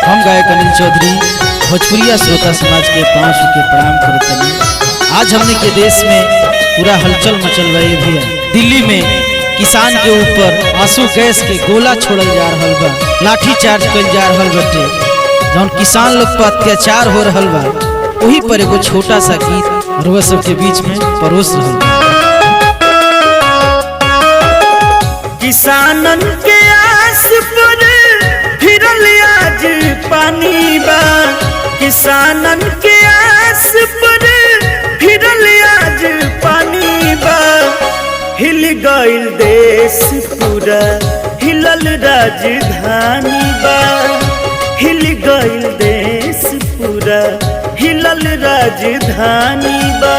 हम गायक अनिल चौधरी भोजपुरिया श्रोता समाज के 5 के प्रणाम करते हैं। आज हमने के देश में पूरा हलचल मचल रही भैया। दिल्ली में किसान के ऊपर आंसू गैस के गोला छोड़ल जा रहा बा, लाठी चार्ज कल जा रहा बटे, जौन किसान लोग पर अत्याचार हो रहा बा। वही पर एगो छोटा सा गीत रुआ सब के बीच में परोस रहा। किसानन के आस पर फिरल आज पानी बा, किसानन के आस पर फिरल आज पानी बा। हिल गइल देश पूरा, हिलल राजधानी बा। हिल गइल देश पूरा, हिलल राजधानी बा।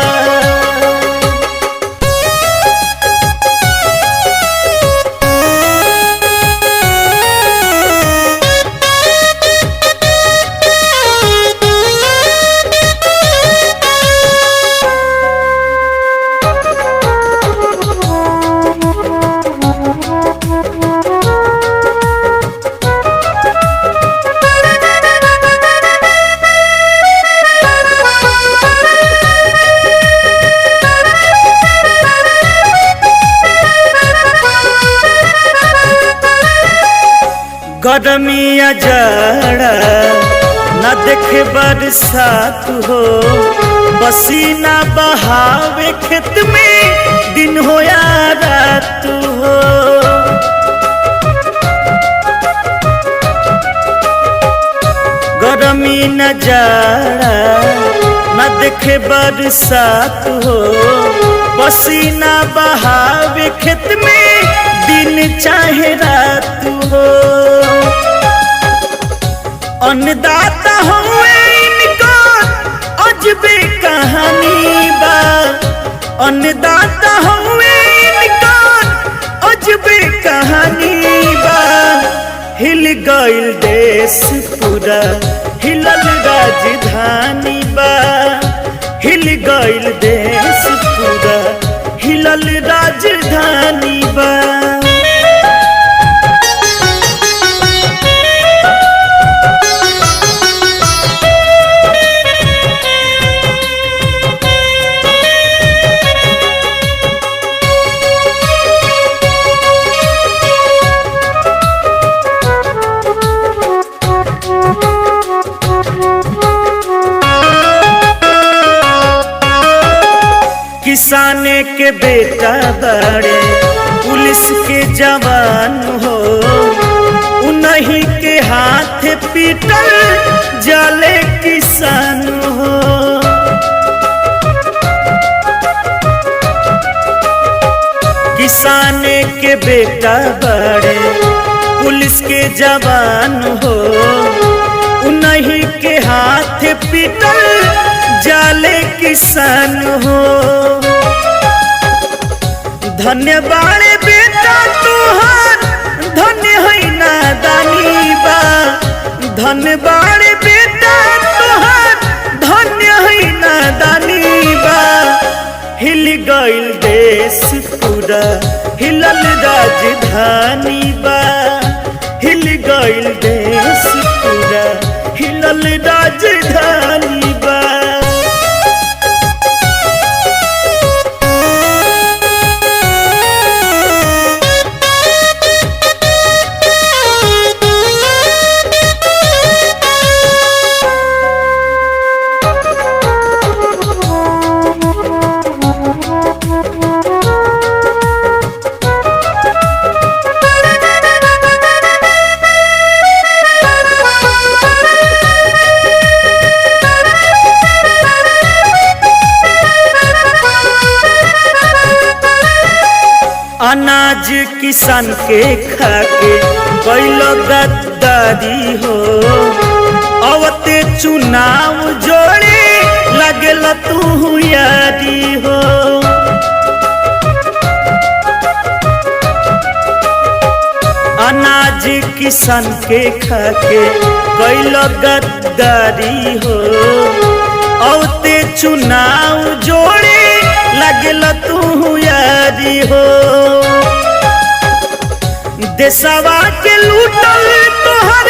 गरमिया जाड़ा न देखे बरसात हो, पसीना बहावे खेत में दिन हो या रात हो। गरमी न जाड़ा न देखे बरसात हो, पसीना बहावे खेत में दिन चाहे रात हो। अन्नदाता हुए इनका अजबे कहानी बा, अन्नदाता हुए इनका अजबे कहानी बा। हिल गइल देश पूरा, हिलल राजधानी बा। हिल गइल देश पूरा, हिलल राजधानी बा। किसाने के बेटा बड़े पुलिस के जवान हो, उन्हीं के हाथ पीटल जाले किसान हो। किसाने के बेटा बड़े पुलिस के जवान हो, उन्हीं के हाथ पीटल जाले किसान हो। धन्य बाड़े बेटा तुहार, धन्य है नादानी बा। धन्य बाड़े बेटा तुहार, धन्य है नादानी बा। हिल गइल देश पूरा, हिलल राजधानी बा। हिल गइल देश पूरा, हिलल राजधानी बा। अनाज किसान के खाके कैल गद्दारी हो, अवते चुनाव जोड़े लगल तू यारी हो। अनाज किसान के खाके कैल गद्दारी हो, अवते चुनाव जोड़े लगल तू यारी हो। देशवा के लूटल तोहर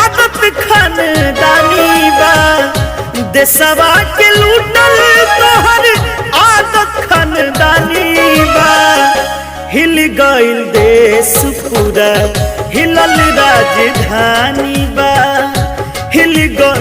आदत खान देशवा के लूटल तोहर आदत खानदानी बा। हिल गइल देश पूरा हिलल राजधानी बा। हिल गइल